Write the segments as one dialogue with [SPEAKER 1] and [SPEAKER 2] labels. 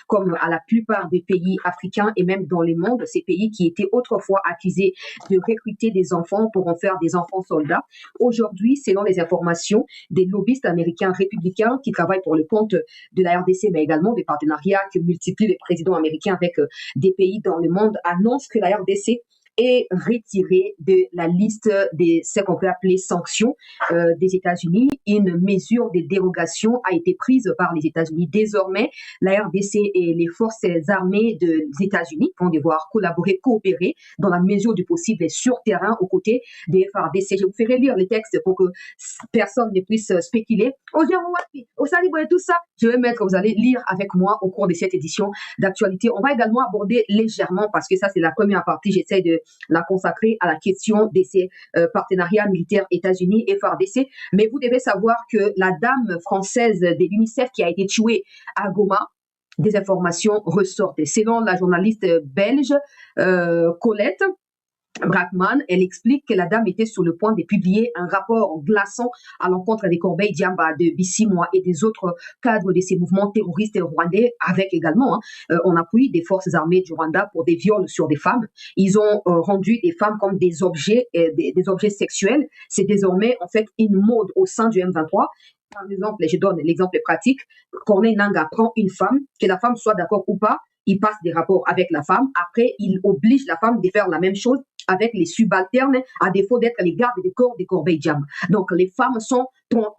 [SPEAKER 1] comme à la plupart des pays africains et même dans le monde, ces pays qui étaient autrefois accusés de recruter des enfants pour en faire des enfants soldats. Aujourd'hui, selon les informations des lobbyistes américains républicains qui travaillent pour le compte de la RDC, mais également des partenariats que multiplient les présidents américains avec des pays dans le monde, annoncent que la RDC est retiré de la liste de ce qu'on peut appeler sanctions des États-Unis. Une mesure de dérogation a été prise par les États-Unis. Désormais, la RDC et les forces armées des États-Unis vont devoir collaborer, coopérer dans la mesure du possible sur terrain aux côtés des FARDC. Je vous ferai lire les textes pour que personne ne puisse spéculer. Tout ça, je vais mettre, vous allez lire avec moi au cours de cette édition d'actualité. On va également aborder légèrement, parce que ça c'est la première partie, j'essaie de la consacrer à la question de ces partenariats militaires États-Unis et FARDC. Mais vous devez savoir que la dame française de l'UNICEF qui a été tuée à Goma, des informations ressortent. Selon la journaliste belge Colette Brackman, elle explique que la dame était sur le point de publier un rapport glaçant à l'encontre des Corbeil Diamba, de Bissimois et des autres cadres de ces mouvements terroristes rwandais, avec également en appui des forces armées du Rwanda pour des viols sur des femmes. Ils ont rendu des femmes comme des objets sexuels. C'est désormais en fait une mode au sein du M23. Par exemple, je donne l'exemple pratique. Corneille Nangaa prend une femme, que la femme soit d'accord ou pas, il passe des rapports avec la femme. Après, il oblige la femme de faire la même chose avec les subalternes, à défaut d'être les gardes des corps des Corbeil Diamba. Donc, les femmes sont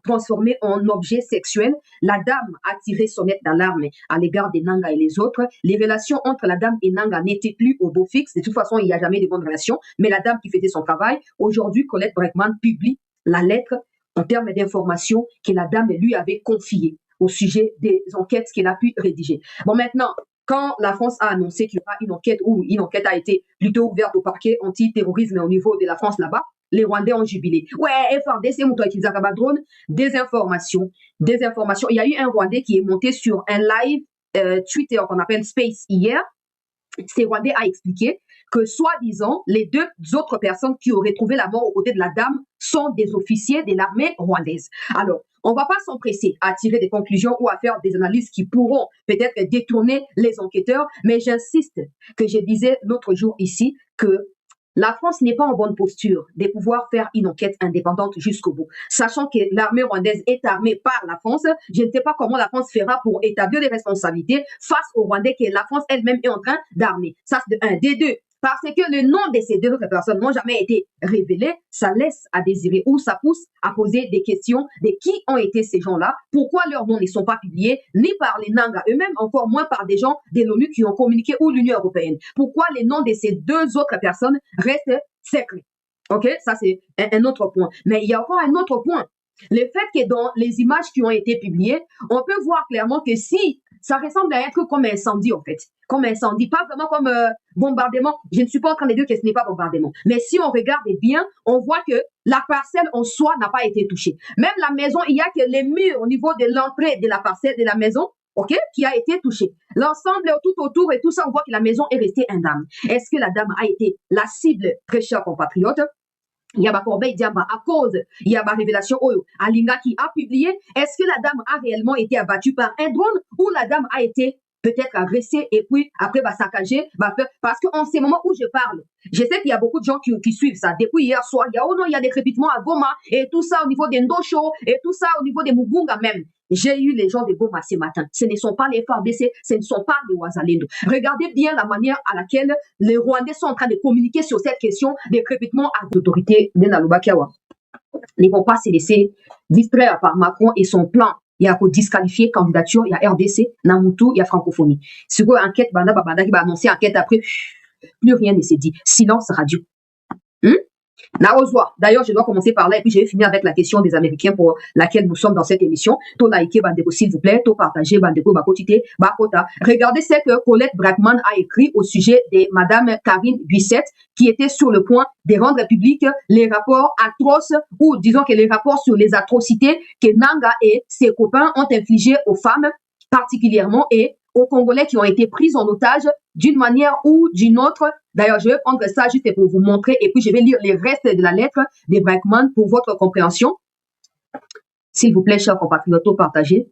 [SPEAKER 1] transformées en objets sexuels. La dame a tiré sonnette d'alarme à l'égard des Nangaa et les autres. Les relations entre la dame et Nangaa n'étaient plus au beau fixe. De toute façon, il n'y a jamais de bonnes relations. Mais la dame qui faisait son travail, aujourd'hui, Colette Brackman publie la lettre en termes d'informations que la dame lui avait confiée au sujet des enquêtes qu'elle a pu rédiger. Bon, maintenant, quand la France a annoncé qu'il y aura une enquête, ou une enquête a été plutôt ouverte au parquet anti-terrorisme au niveau de la France là-bas, les Rwandais ont jubilé. Ouais, FARDC, Moutoua Kizakaba drone, des informations. Il y a eu un Rwandais qui est monté sur un live Twitter qu'on appelle Space hier. Ces Rwandais a expliqué que, soi-disant, les deux autres personnes qui auraient trouvé la mort aux côtés de la dame sont des officiers de l'armée rwandaise. Alors, on ne va pas s'empresser à tirer des conclusions ou à faire des analyses qui pourront peut-être détourner les enquêteurs, mais j'insiste que je disais l'autre jour ici que la France n'est pas en bonne posture de pouvoir faire une enquête indépendante jusqu'au bout. Sachant que l'armée rwandaise est armée par la France, je ne sais pas comment la France fera pour établir les responsabilités face aux Rwandais que la France elle-même est en train d'armer. Ça, c'est de un. Des deux, parce que le nom de ces deux autres personnes n'ont jamais été révélé, ça laisse à désirer ou ça pousse à poser des questions de qui ont été ces gens-là, pourquoi leurs noms ne sont pas publiés, ni par les Nangaa eux-mêmes, encore moins par des gens de l'ONU qui ont communiqué ou l'Union européenne. Pourquoi les noms de ces deux autres personnes restent secrets. Ok, ça c'est un autre point. Mais il y a encore un autre point. Le fait que dans les images qui ont été publiées, on peut voir clairement que si ça ressemble à être comme un incendie en fait, comme un incendie, pas vraiment comme bombardement. Je ne suis pas en train de dire que ce n'est pas bombardement. Mais si on regarde bien, on voit que la parcelle en soi n'a pas été touchée. Même la maison, il y a que les murs au niveau de l'entrée de la parcelle de la maison, ok, qui a été touché. L'ensemble tout autour et tout ça, on voit que la maison est restée indemne. Est-ce que la dame a été la cible, très chers compatriotes? Il y a ma Corbeil Diamba à cause, il y a ma révélation Oyo, Alinga qui a publié. Est-ce que la dame a réellement été abattue par un drone ou la dame a été peut-être agressée et puis après saccagée, parce qu'en ces moments où je parle, je sais qu'il y a beaucoup de gens qui suivent ça. Depuis hier soir, il y a des crépitements à Goma et tout ça au niveau des Ndosho et tout ça au niveau des Mugunga même. J'ai eu les gens de Goma ce matin. Ce ne sont pas les FARDC, ce ne sont pas les Wazalendo. Regardez bien la manière à laquelle les Rwandais sont en train de communiquer sur cette question des crépitements à l'autorité de Nalubakiawa. Ils ne vont pas se laisser distraire par Macron et son plan. Il y a pour disqualifier candidature, il y a RDC, Namutu, il y a francophonie. C'est quoi enquête, Banda qui va annoncer enquête après, plus rien ne s'est dit. Silence radio. D'ailleurs, je dois commencer par là et puis je vais finir avec la question des Américains pour laquelle nous sommes dans cette émission. To liker, Bandeko, s'il vous plaît. To partager, Bandeko, Bakotite, Bakota. Regardez ce que Colette Brackman a écrit au sujet de Madame Karine Buissette, qui était sur le point de rendre public les rapports atroces, ou disons que les rapports sur les atrocités que Nangaa et ses copains ont infligées aux femmes, particulièrement, et aux Congolais qui ont été pris en otage d'une manière ou d'une autre. D'ailleurs, je vais prendre ça juste pour vous montrer et puis je vais lire les restes de la lettre de Brackman pour votre compréhension. S'il vous plaît, chers compatriotes, partagez.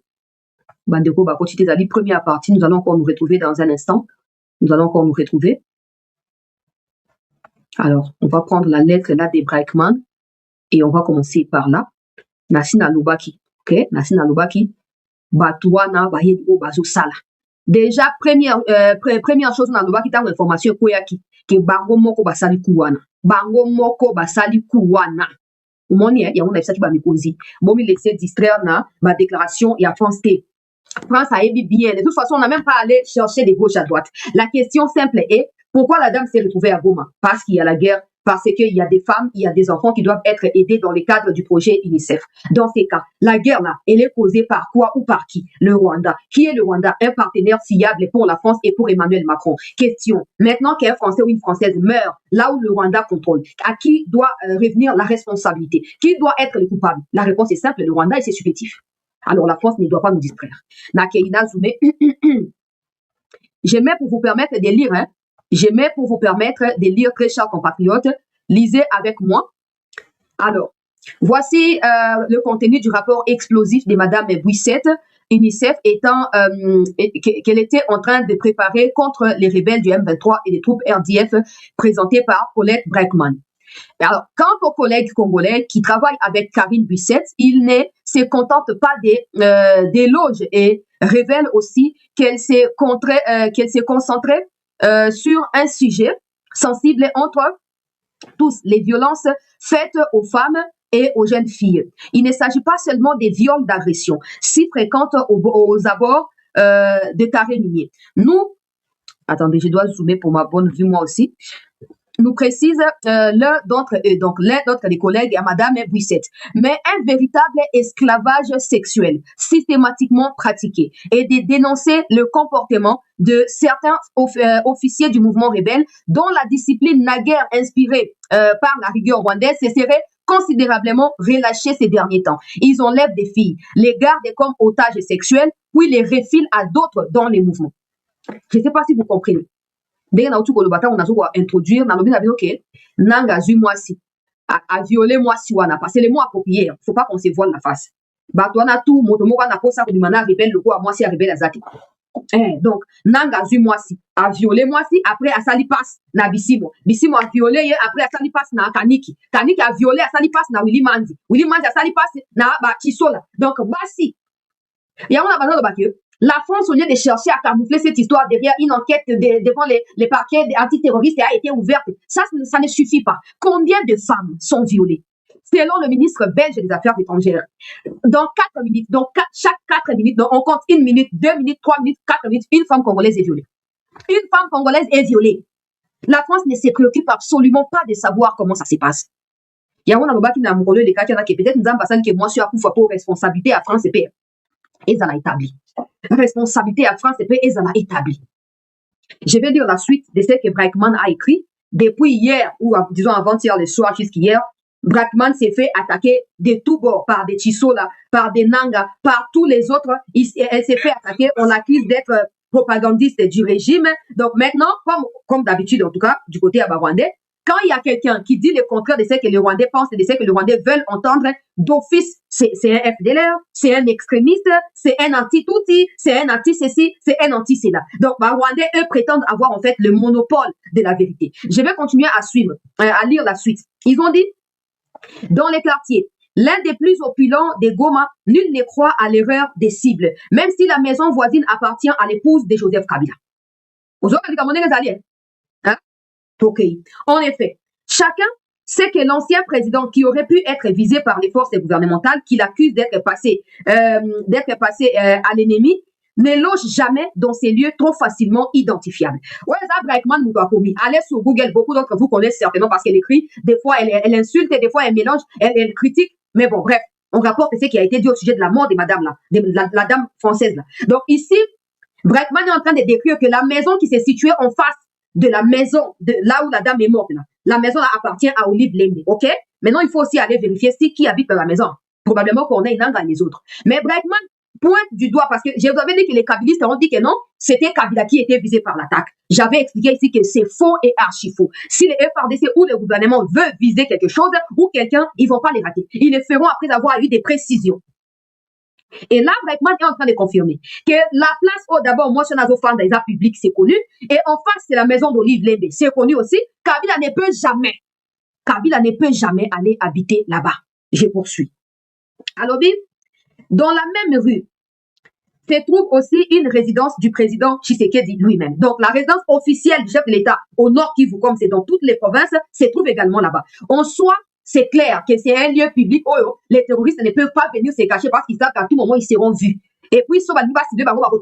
[SPEAKER 1] Bandeko Bakoti Tezali, première partie, nous allons encore nous retrouver dans un instant. Nous allons encore nous retrouver. Alors, on va prendre la lettre là des Braekman et on va commencer par là. Nasina Lubaki. Ok, Nasina Lubaki. Batouana Bahid O Bazo Sala. Déjà, première chose, na Lubaki, t'as une information koyaki. Que bango moko basali kuwana. Bango moko basali kuwana. Umoni, il y a un episode qui va me poser. Bon, il laissé distraire na ma déclaration et à France T. France a émis bien. De toute façon, on n'a même pas allé chercher de gauche à droite. La question simple est, pourquoi la dame s'est retrouvée à Goma? Parce qu'il y a la guerre, parce qu'il y a des femmes, il y a des enfants qui doivent être aidés dans le cadre du projet UNICEF. Dans ces cas, la guerre là, elle est causée par quoi ou par qui? Le Rwanda. Qui est le Rwanda? Un partenaire fiable pour la France et pour Emmanuel Macron. Question. Maintenant qu'un Français ou une Française meurt là où le Rwanda contrôle, à qui doit revenir la responsabilité? Qui doit être le coupable? La réponse est simple, le Rwanda et ses supplétifs. Alors la France ne doit pas nous distraire. Nakeina Zoumé, j'aimais pour vous permettre de lire, hein. J'aimais pour vous permettre de lire, très chers compatriotes. Lisez avec moi. Alors, voici le contenu du rapport explosif de Madame Bouissette, UNICEF étant qu'elle était en train de préparer contre les rebelles du M23 et les troupes RDF présentées par Colette Braekman. Alors, quant aux collègues congolais qui travaillent avec Karine Bouissette, ils ne se contentent pas des éloges et révèlent aussi qu'elle s'est concentrée sur un sujet sensible entre tous, les violences faites aux femmes et aux jeunes filles. Il ne s'agit pas seulement des viols d'agression si fréquentes aux abords de carrés miniers. Nous, attendez, je dois zoomer pour ma bonne vue moi aussi. Nous précise l'un d'entre eux, donc l'un d'entre les collègues à Madame Bouissette, mais un véritable esclavage sexuel systématiquement pratiqué et de dénoncer le comportement de certains officiers du mouvement rebelle dont la discipline naguère inspirée par la rigueur rwandaise se serait considérablement relâchée ces derniers temps. Ils enlèvent des filles, les gardent comme otages sexuels, puis les refilent à d'autres dans les mouvements. Je ne sais pas si vous comprenez. Dès na utuko le bata on a introduire na lobi na bien ok nanga zui moi si a violer moi si wana parce que les mots appropriés faut pas qu'on se voile la face bato na tout moto moko na kosa ko dimana rebelle le quoi moi si rebelle azaki donc nanga zui moi si a violer moi si après a sali passe na bisimo a violer après a sali passe na kaniki a violer a sali passe na Willy Manzi a sali passe na ba Chisola donc basi ya on a besoin de bakio. La France, au lieu de chercher à camoufler cette histoire derrière une enquête devant les parquets antiterroristes a été ouverte, ça ne suffit pas. Combien de femmes sont violées? Selon le ministre belge des Affaires étrangères, dans 4 minutes, chaque 4 minutes, donc on compte 1 minute, 2 minutes, 3 minutes, 4 minutes, une femme congolaise est violée. Une femme congolaise est violée. La France ne se préoccupe absolument pas de savoir comment ça se passe. Il y a un homme qui n'a pas de cas qui peut-être nous avons que moi je suis à pour responsabilité à France et pays. Et ça l'a établi. Responsabilité à France et pays, et ça l'a établi. Je vais lire la suite de ce que Braekman a écrit. Depuis hier, ou disons avant-hier, le soir jusqu'hier, Braekman s'est fait attaquer de tous bords, par des Chisola, par des Nanga, par tous les autres. Elle s'est fait attaquer, on l'accuse d'être propagandiste du régime. Donc maintenant, comme d'habitude, en tout cas, du côté rwandais, quand il y a quelqu'un qui dit le contraire de ce que les Rwandais pensent et de ce que les Rwandais veulent entendre, d'office, c'est un FDLR, c'est un extrémiste, c'est un anti-Tutsi, c'est un anti-ceci, c'est un anti-cela. Donc, les Rwandais, eux, prétendent avoir en fait le monopole de la vérité. Je vais continuer à suivre, à lire la suite. Ils ont dit, dans les quartiers, l'un des plus opulents des Goma, nul ne croit à l'erreur des cibles, même si la maison voisine appartient à l'épouse de Joseph Kabila. Vous avez ok. En effet, chacun sait que l'ancien président qui aurait pu être visé par les forces gouvernementales qui l'accusent d'être passé à l'ennemi n'éloge jamais dans ces lieux trop facilement identifiables. Ouais, ça, Braekman nous doit commis. Allez sur Google, beaucoup d'entre vous connaissent certainement parce qu'elle écrit, des fois elle insulte, des fois elle mélange, elle critique, mais bon, bref, on rapporte ce qui a été dit au sujet de la mort de madame là, de la dame française là. Donc ici, Braekman est en train de décrire que la maison qui s'est située en face de la maison, de là où la dame est morte, là. La maison là, appartient à Olive Lembe, ok? Maintenant, il faut aussi aller vérifier qui habite dans la maison. Probablement qu'on est Inanga et les autres. Mais Braekman pointe du doigt, parce que je vous avais dit que les kabylistes ont dit que non, c'était Kabila qui était visé par l'attaque. J'avais expliqué ici que c'est faux et archi faux. Si les FRDC ou le gouvernement veut viser quelque chose ou quelqu'un, ils vont pas les rater. Ils le feront après avoir eu des précisions. Et là, Breitman est en train de confirmer que la place, oh, d'abord, moi, je suis un fan des arts publics, c'est connu. Et en face, c'est la maison d'Olive Lembe, c'est connu aussi. Kabila ne peut jamais aller habiter là-bas. Je poursuis. Alors, dans la même rue, se trouve aussi une résidence du président Tshisekedi lui-même. Donc, la résidence officielle du chef de l'État au Nord Kivu, comme c'est dans toutes les provinces, se trouve également là-bas. En soi, c'est clair que c'est un lieu public où les terroristes ne peuvent pas venir se cacher parce qu'ils savent qu'à tout moment, ils seront vus. Et puis, ça va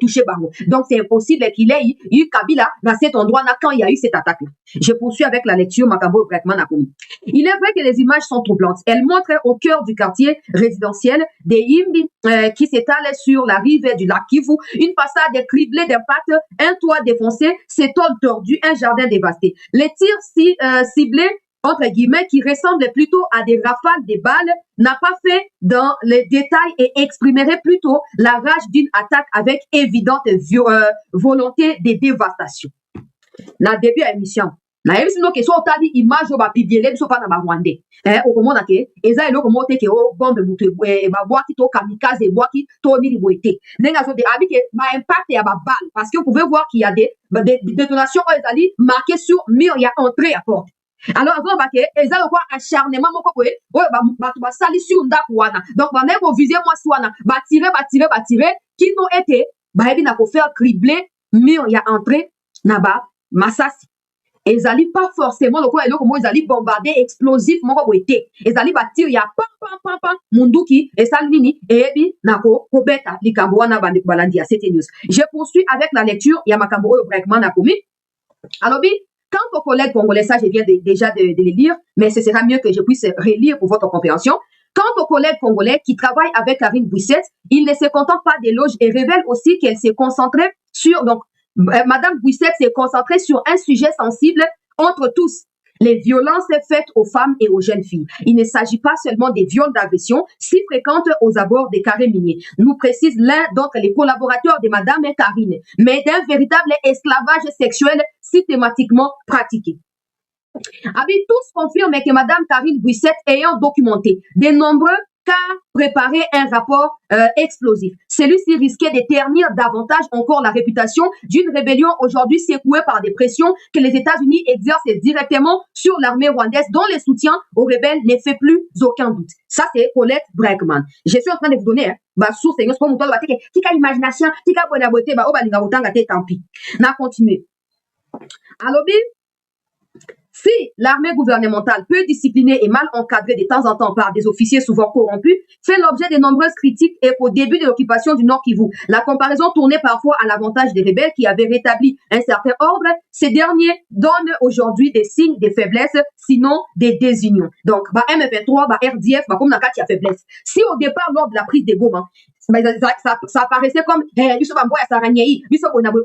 [SPEAKER 1] toucher Bango. Donc, c'est impossible qu'il ait eu Kabila dans cet endroit-là quand il y a eu cette attaque-là. Je poursuis avec la lecture Makambo Breitman a commis. Il est vrai que les images sont troublantes. Elles montrent au cœur du quartier résidentiel des Yimbi qui s'étalent sur la rive du lac Kivu, une façade criblée d'impacts, un toit défoncé, ses tôles tordues, un jardin dévasté. Les tirs ciblés entre guillemets, qui ressemble plutôt à des rafales de balles, n'a pas fait dans les détails et exprimerait plutôt la rage d'une attaque avec évidente volonté de dévastation. Na début à l'émission, na yebi sino ke so tali image o ba pibiele biso pa na ba Rwandais. O komona ke eza eloko mo te ke o bombe mutu ba boaki to kamikaze boaki to nini boete. Nenga so de abi ke ba impact ya ba balle parce que vous pouvez voir qu'il y a des détonations ezali marquées sur mur, il y a entrée à porte. Alors avant ba ke eza lokwa acharnement moko boye oyo bato basali sur ndako wana. Donc ba ndeko viser moi swana ba tirer kino ete ba yebi na ko faire cribler mur ya entrée na ba masasi. Ezali pas forcément lokola eloko mo ezali bombardé explosif moko boye te. Ezali ba tir ya pam munduki esali nini eyebi nako kobeta likambo wana bande balandi ya CT News. Je poursuis avec la lecture ya makambo oyo Breitman a commis. Alors quant aux collègues congolais, ça je viens déjà de les lire, mais ce sera mieux que je puisse relire pour votre compréhension. Quant aux collègues congolais qui travaillent avec Karine Bouissette, ils ne se contentent pas d'éloges et révèlent aussi qu'elle s'est concentrée sur, donc, Madame Bouissette s'est concentrée sur un sujet sensible entre tous, les violences faites aux femmes et aux jeunes filles. Il ne s'agit pas seulement des viols d'agression si fréquentes aux abords des carrés miniers, nous précise l'un d'entre les collaborateurs de Madame Karine, mais d'un véritable esclavage sexuel systématiquement pratiqué. Tous confirment que Madame Karine Bouissette ayant documenté de nombreux cas préparer un rapport explosif. Celui-ci risquait de ternir davantage encore la réputation d'une rébellion aujourd'hui secouée par des pressions que les États-Unis exercent directement sur l'armée rwandaise dont le soutien aux rebelles ne fait plus aucun doute. Ça, c'est Colette Breitman. Je suis en train de vous donner source et pour montrer tika imagination, tika bonne beauté, ba obalinga otanga te tant pis. Na continuer. Alors, si l'armée gouvernementale peu disciplinée et mal encadrée de temps en temps par des officiers souvent corrompus fait l'objet de nombreuses critiques et qu'au début de l'occupation du Nord Kivu, la comparaison tournait parfois à l'avantage des rebelles qui avaient rétabli un certain ordre, ces derniers donnent aujourd'hui des signes de faiblesse, sinon des désunions. Donc, M23, RDF, comme n'a qu'à faiblesse. Si au départ, lors de la prise des Goma, ça apparaissait comme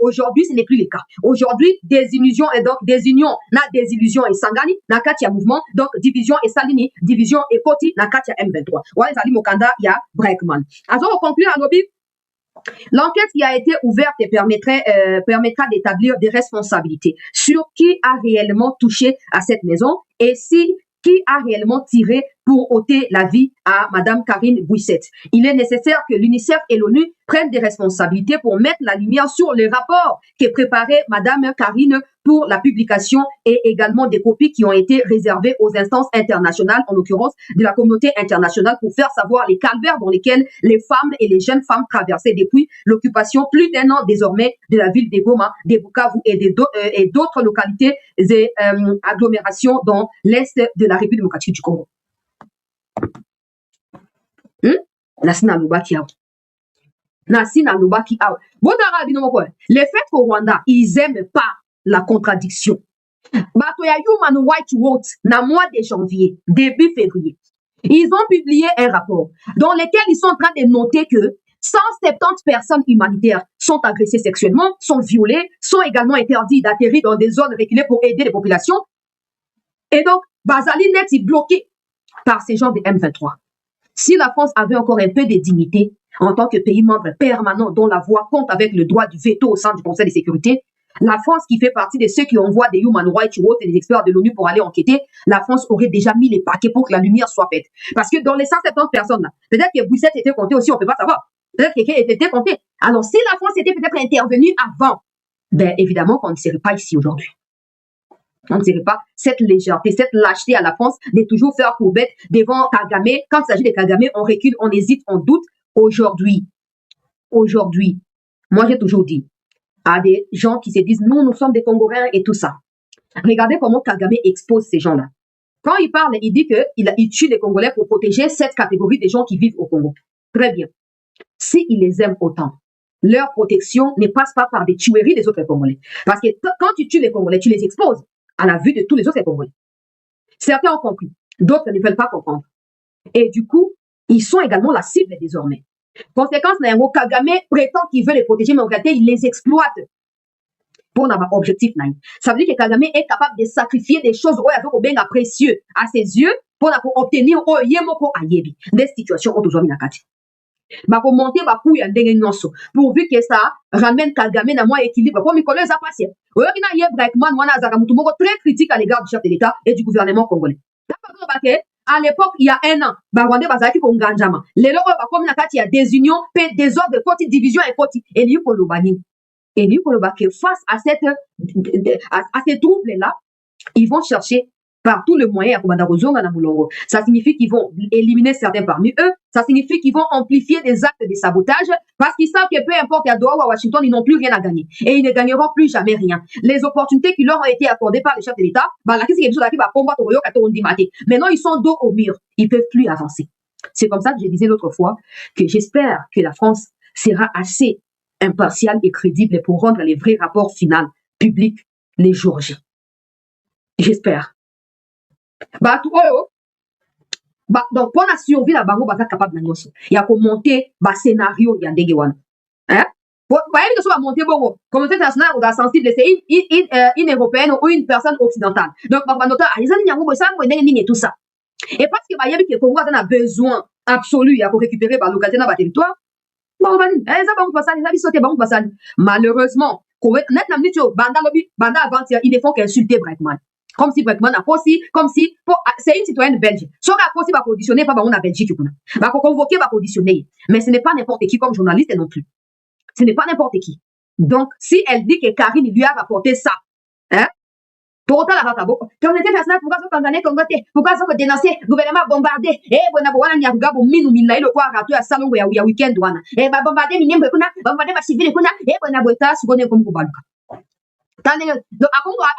[SPEAKER 1] aujourd'hui ce n'est plus le cas. Aujourd'hui des illusions et donc des unions na des illusions et sangani na katia mouvement donc division et salini division et koti na katia M23 wale zali mokanda ya Breitman. Alors on conclut à l'objet. L'enquête qui a été ouverte permettra d'établir des responsabilités sur qui a réellement touché à cette maison et qui a réellement tiré pour ôter la vie à Madame Karine Bouissette. Il est nécessaire que l'UNICEF et l'ONU prennent des responsabilités pour mettre la lumière sur les rapports que préparait Madame Karine pour la publication et également des copies qui ont été réservées aux instances internationales, en l'occurrence de la communauté internationale, pour faire savoir les calvaires dans lesquels les femmes et les jeunes femmes traversaient depuis l'occupation plus d'un an désormais de la ville de Goma, de Bukavu et d'autres localités et agglomérations dans l'est de la République démocratique du Congo. Nasina Lubaki out. Nasina Lubaki out. Les faits au Rwanda, ils aiment pas la contradiction. Bato ya Human Rights Watch, na mois de janvier, début février, ils ont publié un rapport dans lequel ils sont en train de noter que 170 personnes humanitaires sont agressées sexuellement, sont violées, sont également interdites d'atterrir dans des zones reculées pour aider les populations. Et donc, Bazali Net est bloqué par ces gens de M23. Si la France avait encore un peu de dignité en tant que pays membre permanent dont la voix compte avec le droit du veto au sein du Conseil de sécurité, la France qui fait partie de ceux qui envoient des Human Rights Watch et des experts de l'ONU pour aller enquêter, la France aurait déjà mis les paquets pour que la lumière soit faite. Parce que dans les 170 personnes, là, peut-être que Bouissette était compté aussi, on ne peut pas savoir. Peut-être que quelqu'un était compté. Alors, si la France était peut-être intervenue avant, ben évidemment qu'on ne serait pas ici aujourd'hui. On ne serait pas cette légèreté, cette lâcheté à la France de toujours faire courbette devant Kagame. Quand il s'agit de Kagame, on recule, on hésite, on doute. Aujourd'hui, moi j'ai toujours dit à des gens qui se disent nous sommes des Congolais et tout ça. Regardez comment Kagame expose ces gens-là. Quand il parle, il dit qu'il tue les Congolais pour protéger cette catégorie des gens qui vivent au Congo. Très bien. S'il les aime autant, leur protection ne passe pas par des tueries des autres Congolais. Parce que quand tu tues les Congolais, tu les exposes à la vue de tous les autres Congolais. Certains ont compris, d'autres ne veulent pas comprendre. Et du coup, ils sont également la cible désormais. Conséquence, Kagame prétend qu'il veut les protéger, mais en réalité, il les exploite pour avoir objectif. Ça veut dire que Kagame est capable de sacrifier des choses bien précieux à ses yeux pour obtenir des situations autour monter pourvu que ça ramène Kagame dans moins équilibre comme Nicolas a passé. Très critique à l'égard du chef de l'État et du gouvernement congolais. À l'époque, il y a un an, Rwandais bazaki ko nganjama. Les loko ba comme nakati ya désunion, désordre, côté division et côté Eli Kolobani. Eli Kolobaki face à ces troubles-là, ils vont chercher par tous les moyens à ça signifie qu'ils vont éliminer certains parmi eux, ça signifie qu'ils vont amplifier des actes de sabotage parce qu'ils savent que peu importe à Doha ou à Washington, ils n'ont plus rien à gagner et ils ne gagneront plus jamais rien. Les opportunités qui leur ont été accordées par les chefs de l'État, maintenant ils sont dos au mur, ils peuvent plus avancer. C'est comme ça que je disais l'autre fois que j'espère que la France sera assez impartiale et crédible pour rendre les vrais rapports finaux publics les jours J. J'espère. Donc pour la survie la bango baza capable na nyonso ya ko monter ba scénario ya ndenge wana voyez que ça va monter bongo communauté internationale ou sensible c'est une européenne ou une personne occidentale donc nota alizani nyango bo ça ndenge nini et tout ça et parce que yebi que Congo a besoin absolu ya ko récupérer ba localité na ba territoire malheureusement banda avant ils ne font qu'insulter Breitman. Comme si Breitman a aussi, c'est une citoyenne belge. Si on a aussi va conditionner, pas on a Belgique, va convoquer, va conditionner. Mais ce n'est pas n'importe qui comme journaliste non plus. Ce n'est pas n'importe qui. Donc, si elle dit que Karine lui a rapporté ça, hein, pour autant la ratabo, communauté internationale, pourquoi ça condamner Congoté, pourquoi ça dénoncer, gouvernement bombardé, bon aboana nyaga bo minu minla ile kwa ratu ya salon ya weekend wana. Ba bombarder minembe kuna, bombarder ba civil kuna, bon abota sugone comme kubaluka. Donc,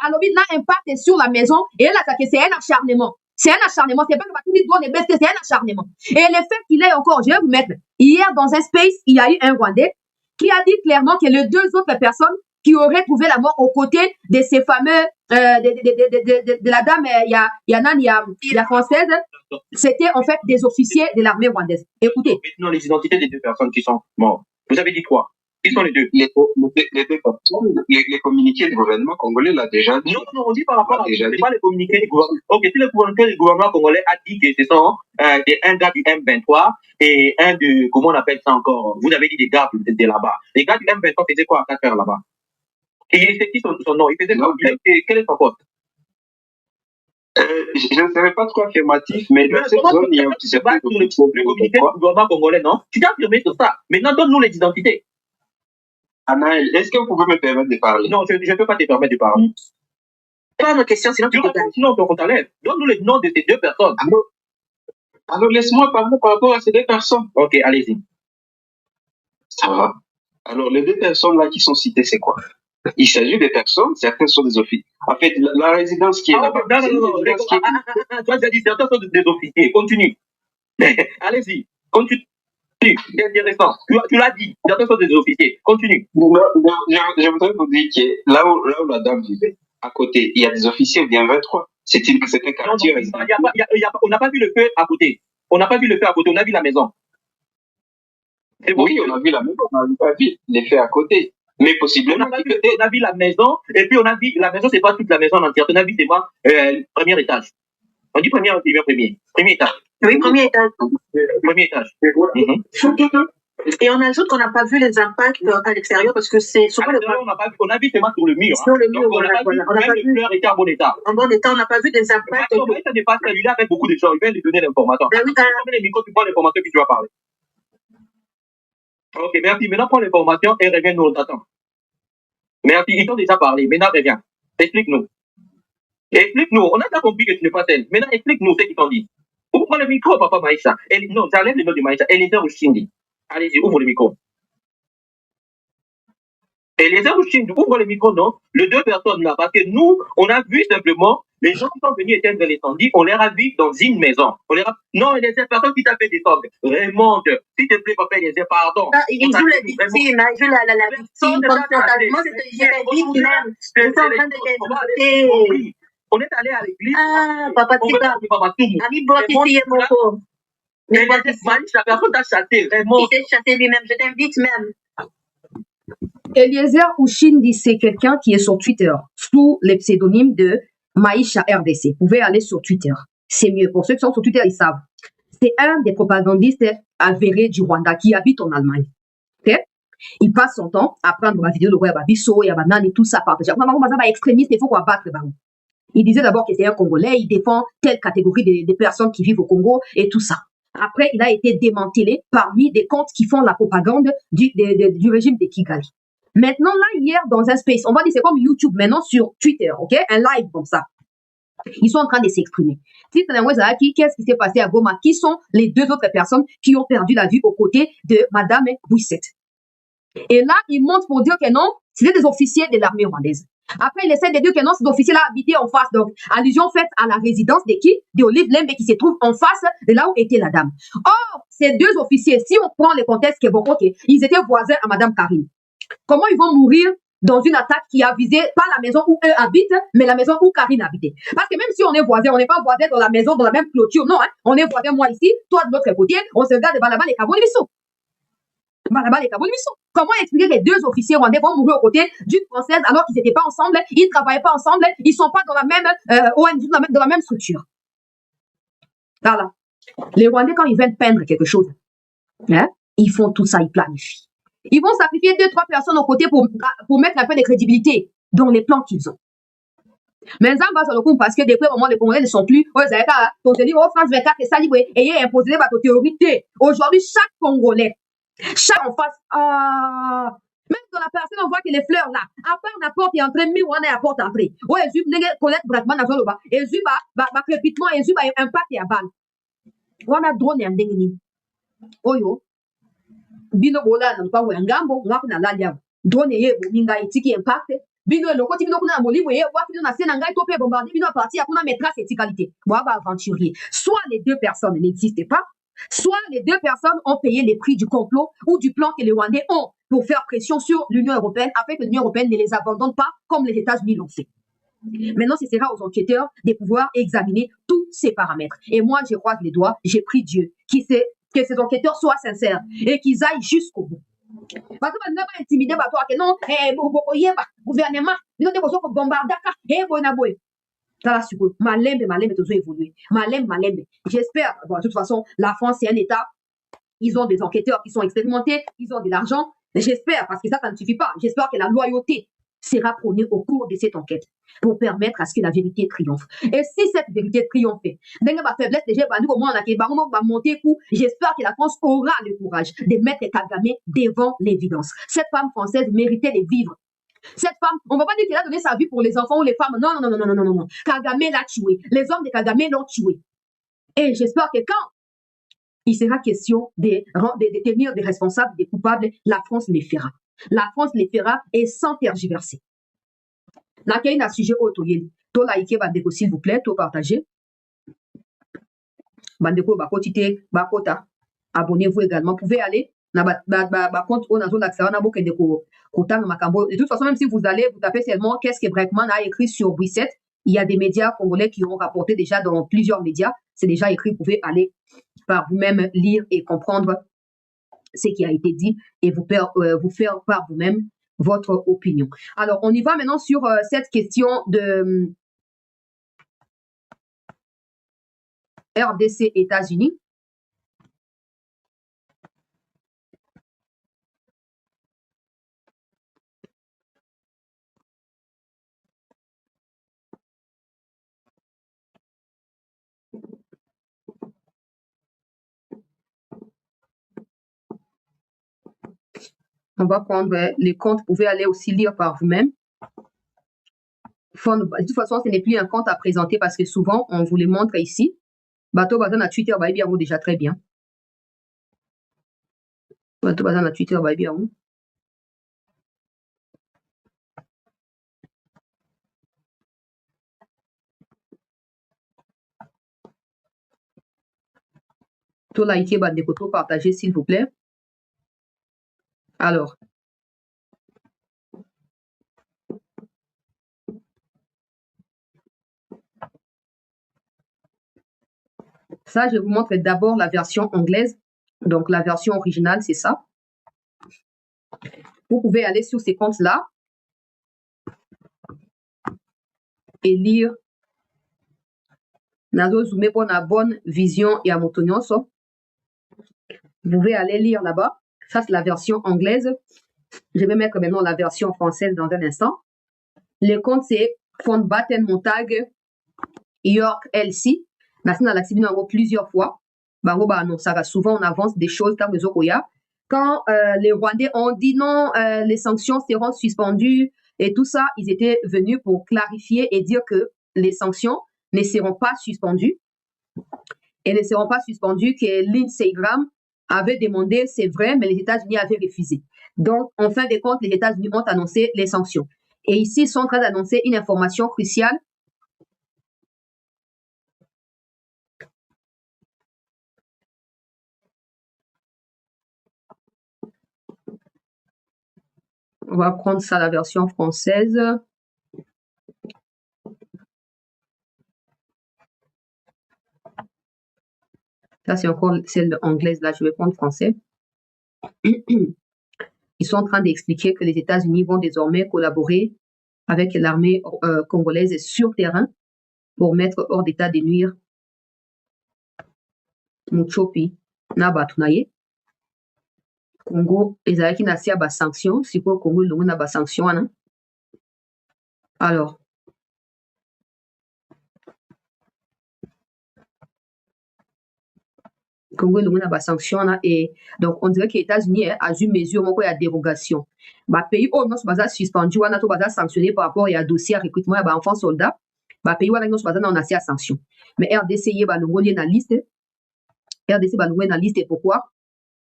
[SPEAKER 1] à l'objet n'a impact sur la maison et là, c'est un acharnement. C'est un acharnement. C'est pas que tout doit les baisser, c'est un acharnement. Et le fait qu'il est encore, je vais vous mettre, hier dans un space, il y a eu un Rwandais qui a dit clairement que les deux autres personnes qui auraient trouvé la mort aux côtés de ces fameux, de la dame, il y a française, c'était en fait des officiers de l'armée rwandaise. Écoutez.
[SPEAKER 2] Maintenant, les identités des deux personnes qui sont mortes. Vous avez dit quoi? Qui sont les deux?
[SPEAKER 3] Les deux personnes, les communiqués du gouvernement congolais l'a déjà dit.
[SPEAKER 2] Non, on dit par rapport à c'est pas les communiqués du gouvernement. Ok, si le communiqué du gouvernement congolais a dit que ce sont un gars du M23 et un de, comment on appelle ça encore? Vous avez dit des gars de là-bas. Les gars du M23 faisaient quoi à 4 heures là-bas? Et c'est qui son nom? Il faisait quoi? Quel est son poste?
[SPEAKER 3] Je ne serais pas trop affirmatif, mais dans cette zone, il y a un petit peu
[SPEAKER 2] le communiqué du gouvernement congolais, non? Tu t'es affirmé sur ça. Maintenant, donne-nous les identités.
[SPEAKER 3] Anaël, est-ce que vous pouvez me permettre de parler?
[SPEAKER 2] Non, je ne peux pas te permettre de parler.
[SPEAKER 4] Pas ma question, sinon tu te
[SPEAKER 2] donnes. Sinon, on t'enlève. Donne-nous les noms de ces deux personnes.
[SPEAKER 3] Alors laisse-moi parler par rapport à ces deux personnes.
[SPEAKER 2] Ok, allez-y.
[SPEAKER 3] Ça va. Alors, les deux personnes-là qui sont citées, c'est quoi? Il s'agit des personnes, certains sont des officiers. En fait, la résidence qui est là-bas.
[SPEAKER 2] Non. Tu as dit certains sont des officiers. Continue. Allez-y. Continue. C'est intéressant. Tu l'as dit. Certains sont des officiers. Continue.
[SPEAKER 3] Je voudrais vous dire que là où la dame vivait, à côté, il y a des officiers bien 23. C'est un quartier.
[SPEAKER 2] On n'a pas vu le feu à côté. On n'a pas vu le feu à côté. On a vu la maison.
[SPEAKER 3] Oui, on a vu la maison. On n'a pas vu les feux à côté. Mais possiblement.
[SPEAKER 2] On a vu la maison. Et puis on a vu la maison, c'est pas toute la maison entière. On a vu seulement premier étage. On dit premier étage.
[SPEAKER 4] Oui, premier étage.
[SPEAKER 2] Premier étage.
[SPEAKER 4] Et on ajoute qu'on n'a pas vu les impacts à l'extérieur parce que c'est souvent
[SPEAKER 2] on a vu seulement sur le mur.
[SPEAKER 4] Sur le mur,
[SPEAKER 2] on n'a pas vu les fleurs étaient en bon état.
[SPEAKER 4] En bon état, on n'a pas vu des impacts.
[SPEAKER 2] Ça n'est pas celui-là avec beaucoup de gens. Il vient de donner l'information.
[SPEAKER 4] Ben oui,
[SPEAKER 2] les micros, tu prends l'information que tu vas parler. Ok, merci. Maintenant, prends l'information et reviens-nous, on t'attend. Merci, ils t'ont déjà parlé. Maintenant, reviens. Explique-nous. Explique-nous. On a déjà compris que tu n'es pas tel. Maintenant, explique-nous ce qu'ils t'ont dit. Ouvre le micro, papa Maïssa. Non, j'enlève le nom de Maïssa. Eliezer Ouchindi. Allez-y, ouvre le micro. Eliezer Ouchindi, ouvre le micro, non? Les deux personnes là, parce que nous, on a vu simplement les gens qui sont venus éteindre l'incendie, on les a vus dans une maison. Non, Eliezer, personne qui t'a fait descendre. Raymond, s'il te plaît, papa Eliezer, pardon.
[SPEAKER 4] Il joue la victime, il joue la victime comme totalement. J'étais victime. Vous êtes en train de dénoncer.
[SPEAKER 2] On est allé à l'église.
[SPEAKER 4] Ah, papa Tika. Ami Boki Moko.
[SPEAKER 2] La personne t'a chassé, Raymond.
[SPEAKER 4] Il s'est chassé lui-même, je t'invite même.
[SPEAKER 1] Eliezer Ouchindi, c'est quelqu'un qui est sur Twitter sous le pseudonyme de Maïcha RDC. Vous pouvez aller sur Twitter. C'est mieux. Pour ceux qui sont sur Twitter, ils savent. C'est un des propagandistes avérés du Rwanda qui habite en Allemagne. Okay? Il passe son temps à prendre ma vidéo de web à Bisso et à Banane et tout ça partager. Extrémiste, il faut qu'on batte le baron. Il disait d'abord que c'est un Congolais, il défend telle catégorie de personnes qui vivent au Congo et tout ça. Après, il a été démantelé parmi des comptes qui font la propagande du régime de Kigali. Maintenant, là, hier, dans un space, on va dire c'est comme YouTube, maintenant sur Twitter, ok? Un live comme ça. Ils sont en train de s'exprimer. Qu'est-ce qui s'est passé à Goma? Qui sont les deux autres personnes qui ont perdu la vie aux côtés de Madame Bouissette? Et là, ils montrent pour dire que non, c'était des officiers de l'armée rwandaise. Après, il essaie de dire que non, ces officiers-là habitaient en face. Donc, allusion faite à la résidence de qui? De Olive Lembe qui se trouve en face de là où était la dame. Or, ces deux officiers, si on prend le contexte que bon, ok, ils étaient voisins à Madame Karine. Comment ils vont mourir dans une attaque qui a visé pas la maison où eux habitent, mais la maison où Karine habitait? Parce que même si on est voisins, on n'est pas voisins dans la maison, dans la même clôture, non, hein? On est voisins, moi ici, toi de l'autre côté, on se regarde là-bas les cabots de Bissau. Comment expliquer que les deux officiers rwandais vont mourir aux côtés d'une Française alors qu'ils n'étaient pas ensemble, ils ne travaillaient pas ensemble, ils ne sont pas dans la même ONG, dans la même structure? Voilà. Les Rwandais, quand ils viennent peindre quelque chose, hein, ils font tout ça, ils planifient. Ils vont sacrifier 2-3 personnes aux côtés pour mettre un peu de crédibilité dans les plans qu'ils ont. Mais ça va sur le coup parce que depuis le moment, les Congolais ne sont plus. France 24 et ça, et imposer votre autorité. Aujourd'hui, chaque Congolais, chaque en face, même dans la personne, on voit que les fleurs là, à part la porte est entrée, mais on est à la porte entrée. Ouais, je vais connaître Bratman dans le bas. Et je vais crépitement, et je vais impact et à balle. On a drone et un dingini. Oyo. Bino bola na kwa ngambo ngako na lalia drone ye bominga itiki impact bino loko ti bino kuna moli boye wa bino na sena ngai to pe bombarder bino parti akuna maîtresse et qualité bon ba aventurier. Soit les deux personnes n'existent pas, soit les deux personnes ont payé les prix du complot ou du plan que les Rwandais ont pour faire pression sur l'Union européenne afin que l'Union européenne ne les abandonne pas comme les États-Unis l'ont fait. Maintenant, ce sera aux enquêteurs de pouvoir examiner tous ces paramètres. Et moi, je croise les doigts, j'ai pris Dieu que ces enquêteurs soient sincères et qu'ils aillent jusqu'au bout. Parce que maintenant, intimider par toi que non, gouvernement, nous devons bombarder, Malembe, toujours évolué. Malembe. J'espère, bon, de toute façon, la France, c'est un État. Ils ont des enquêteurs qui sont expérimentés, ils ont de l'argent. J'espère, parce que ça ne suffit pas. J'espère que la loyauté sera prônée au cours de cette enquête pour permettre à ce que la vérité triomphe. Et si cette vérité triomphe, j'espère que la France aura le courage de mettre Kagame devant l'évidence. Cette femme française méritait de vivre. Cette femme, on ne va pas dire qu'elle a donné sa vie pour les enfants ou les femmes. Non. Kagame l'a tué. Les hommes de Kagame l'ont tué. Et j'espère que quand il sera question de tenir des responsables, des coupables, la France les fera. La France les fera et sans tergiverser. N'a qu'il y a un sujet autre, to like bandeko s'il vous plaît, to partager. Bandeko bakotite bakota. Abonnez-vous également. Vous pouvez aller na compte on a zone d'accès on a beaucoup de kotang makambo. De toute façon, même si vous allez, vous tapez seulement qu'est-ce que Breckman a écrit sur Bouissette. Il y a des médias congolais qui ont rapporté déjà dans plusieurs médias. C'est déjà écrit. Vous pouvez aller par vous-même lire et comprendre ce qui a été dit et vous faire par vous-même votre opinion. Alors, on y va maintenant sur cette question de RDC États-Unis. On va prendre les comptes. Vous pouvez aller aussi lire par vous-même. De toute façon, ce n'est plus un compte à présenter parce que souvent, on vous les montre ici. Bateau Bazan à Twitter, bah, bien, déjà très bien. Bateau Bazan à Twitter, bah, bien. Tout liker, bah, des photos, partager, s'il vous plaît. Alors. Ça, je vous montre d'abord la version anglaise. Donc, la version originale, c'est ça. Vous pouvez aller sur ces comptes-là et lire. Nazo Zoomé pour la bonne vision et à mon Vous pouvez aller lire là-bas. Ça, c'est la version anglaise. Je vais mettre maintenant la version française dans un instant. Les comptes, c'est Fond Batten Montag, York LC. National activé plusieurs fois. Non, ça va souvent, on avance des choses dans les Okoya. Quand les Rwandais ont dit non, les sanctions seront suspendues et tout ça, ils étaient venus pour clarifier et dire que les sanctions ne seront pas suspendues et ne seront pas suspendues, que Lindsey Graham avait demandé, c'est vrai, mais les États-Unis avaient refusé. Donc, en fin de compte, les États-Unis ont annoncé les sanctions. Et ici, ils sont en train d'annoncer une information cruciale. On va prendre ça, la version française. Ça, c'est encore celle anglaise. Là, je vais prendre français. Ils sont en train d'expliquer que les États-Unis vont désormais collaborer avec l'armée congolaise sur terrain pour mettre hors d'état de nuire Muchopi na batunaye. Congo, ezalaki na sia ba sanctions, siko Congo longo na ba sanctions wana. Alors, Congo longo na ba sanctions wana et donc on dirait que les États-Unis a eu mesure moko ya dérogation. Ba pays o non baza suspendu wana to baza sanctionné par rapport à dossier recrutement ya ba enfants soldats. Ba pays wana non baza na on a sia sanction. Mais RDC ye ba longo na liste. RDC ba longo na liste et pourquoi?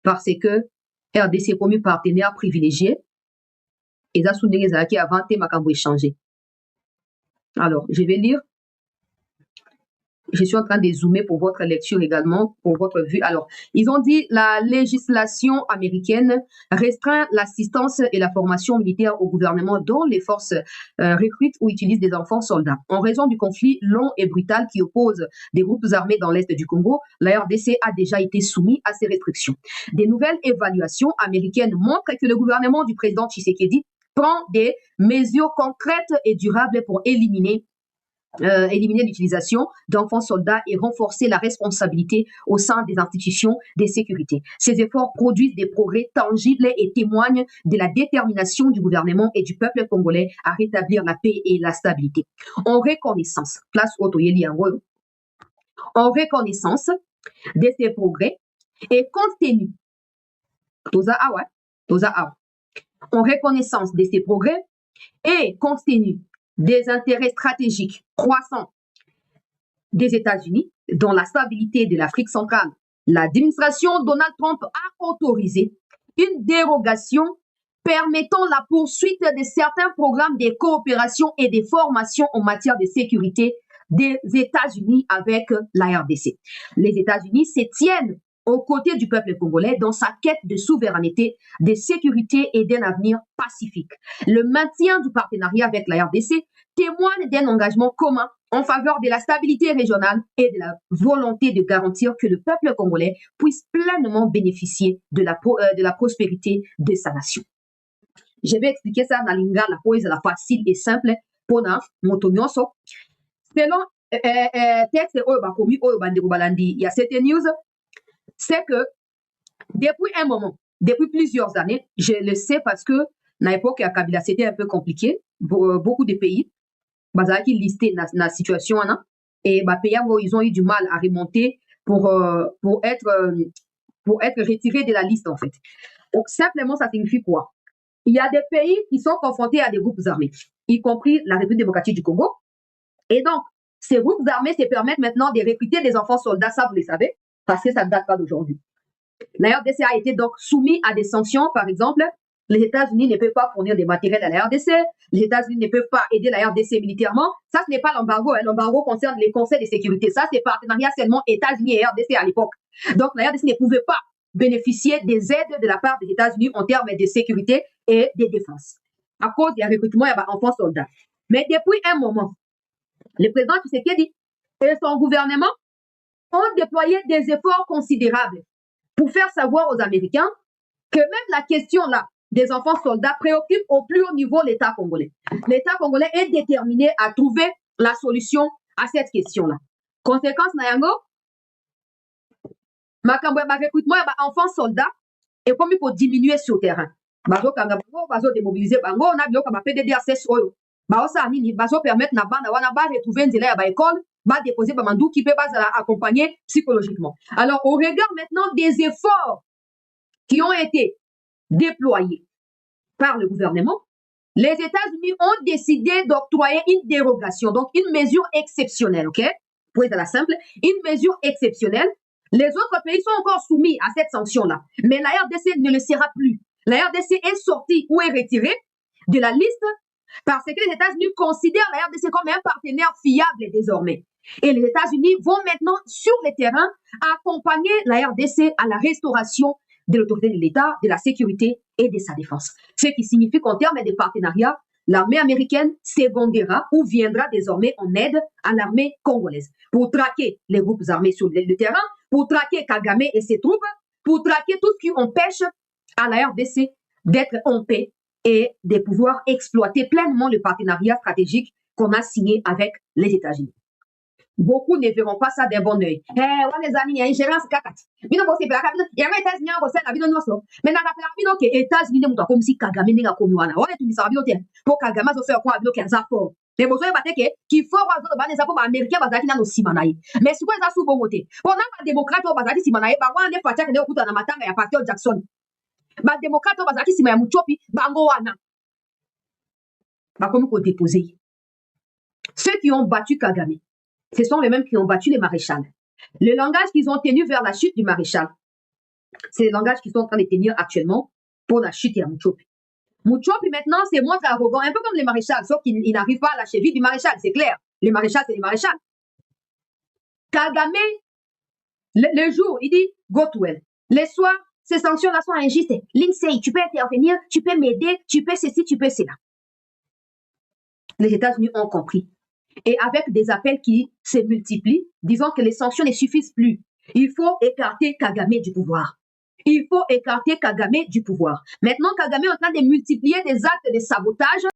[SPEAKER 1] Parce que RDC est comme partenaire privilégié. Et ça, sous les qui avant makambo échangé. Alors, je vais lire. Je suis en train de zoomer pour votre lecture également, pour votre vue. Alors, ils ont dit la législation américaine restreint l'assistance et la formation militaire au gouvernement dont les forces recrutent ou utilisent des enfants soldats. En raison du conflit long et brutal qui oppose des groupes armés dans l'est du Congo, la RDC a déjà été soumise à ces restrictions. Des nouvelles évaluations américaines montrent que le gouvernement du président Tshisekedi prend des mesures concrètes et durables pour éliminer l'utilisation d'enfants soldats et renforcer la responsabilité au sein des institutions de sécurité. Ces efforts produisent des progrès tangibles et témoignent de la détermination du gouvernement et du peuple congolais à rétablir la paix et la stabilité. En reconnaissance, en reconnaissance de ces progrès et compte tenu, en reconnaissance de ces progrès et compte tenu des intérêts stratégiques croissants des États-Unis dans la stabilité de l'Afrique centrale, l'administration Donald Trump a autorisé une dérogation permettant la poursuite de certains programmes de coopération et de formation en matière de sécurité des États-Unis avec la RDC. Les États-Unis se tiennent aux côtés du peuple congolais dans sa quête de souveraineté, de sécurité et d'un avenir pacifique. Le maintien du partenariat avec la RDC témoigne d'un engagement commun en faveur de la stabilité régionale et de la volonté de garantir que le peuple congolais puisse pleinement bénéficier de la prospérité de sa nation. Je vais expliquer ça dans lingala pour la facile et simple pour moto nyonso. Selon texte oyobakomi oyobandeko balandi, il y a cette news. C'est que depuis un moment, depuis plusieurs années, je le sais parce que à l'époque à Kabila, c'était un peu compliqué. Beaucoup de pays, qui listés dans la situation, et pays ils ont eu du mal à remonter pour être retirés de la liste en fait. Donc, simplement, ça signifie quoi? il y a des pays qui sont confrontés à des groupes armés, y compris la République démocratique du Congo. Et donc, ces groupes armés se permettent maintenant de recruter des enfants soldats, ça vous le savez, parce que ça ne date pas d'aujourd'hui. La RDC a été donc soumise à des sanctions, par exemple, les États-Unis ne peuvent pas fournir des matériels à la RDC, les États-Unis ne peuvent pas aider la RDC militairement. Ça, ce n'est pas l'embargo, hein. L'embargo concerne les conseils de sécurité. Ça, c'est partenariat seulement États-Unis et RDC à l'époque. Donc, la RDC ne pouvait pas bénéficier des aides de la part des États-Unis en termes de sécurité et de défense, à cause des recrutements d'enfants soldats. Mais depuis un moment, le président Tshisekedi et son gouvernement ont déployé des efforts considérables pour faire savoir aux Américains que même la question là des enfants soldats préoccupe au plus haut niveau l'État congolais. L'État congolais est déterminé à trouver la solution à cette question-là. Conséquence, Nayango, makambo ya recrutement ya enfants soldats et comme il faut diminuer sur le terrain. Bazo kanga bango, bazo démobiliser bango, on a bien comme PDDRCS oyo. Bazo sa nini, bazo permettre na bana wana ba retrouver nzela ya ba école, ba déposer ba mandou qui peut pas accompagner psychologiquement. Alors au regard maintenant des efforts qui ont été déployés par le gouvernement, les États-Unis ont décidé d'octroyer une dérogation, donc une mesure exceptionnelle, ok? Pour être à la simple, une mesure exceptionnelle. Les autres pays sont encore soumis à cette sanction-là, mais la RDC ne le sera plus. La RDC est sortie ou est retirée de la liste parce que les États-Unis considèrent la RDC comme un partenaire fiable désormais. Et les États-Unis vont maintenant sur le terrain accompagner la RDC à la restauration de l'autorité de l'État, de la sécurité et de sa défense. Ce qui signifie qu'en termes de partenariat, l'armée américaine secondera ou viendra désormais en aide à l'armée congolaise pour traquer les groupes armés sur le terrain, pour traquer Kagame et ses troupes, pour traquer tout ce qui empêche à la RDC d'être en paix et de pouvoir exploiter pleinement le partenariat stratégique qu'on a signé avec les États-Unis. Beaucoup ne verront pas ça d'un bon oeil. Eh, on les amis, il y a une gérance cacat. Bino bosse plaka bino, il y a un États-Unis en bosse la bino noso. Mais na rappela bino que États-Unis ne muta comme si Kagame n'enga komi wana. On est tout ça bino te. Pour Kagame zo faire quoi bino ke zapo. Les besoins bateke qui faut wazo ba les zapo ba américain bazaki na no simanaye. Mais si quoi za su bon côté. Pour na ba démocrate bazaki simanaye ba wana fatia ke ne okuta na matanga ya Pasteur Jackson. Ba démocrate bazaki sima ya muchopi bango wana. Ba comme ko déposer. Ceux qui ont battu Kagame, ce sont les mêmes qui ont battu les maréchals. Le langage qu'ils ont tenu vers la chute du maréchal, c'est le langage qu'ils sont en train de tenir actuellement pour la chute de Muchopi. Muchopi, maintenant, c'est moins arrogant, un peu comme les maréchals, sauf qu'il n'arrive pas à la cheville du maréchal, c'est clair. Les maréchals, c'est les maréchals. Kagame, le jour, il dit, go to hell. Les soirs, ces sanctions-là sont injustes. Lindsay, tu peux intervenir, tu peux m'aider, tu peux ceci, tu peux cela. Les États-Unis ont compris. Et avec des appels qui se multiplient, disant que les sanctions ne suffisent plus. Il faut écarter Kagame du pouvoir. Il faut écarter Kagame du pouvoir. Maintenant, Kagame est en train de multiplier des actes de sabotage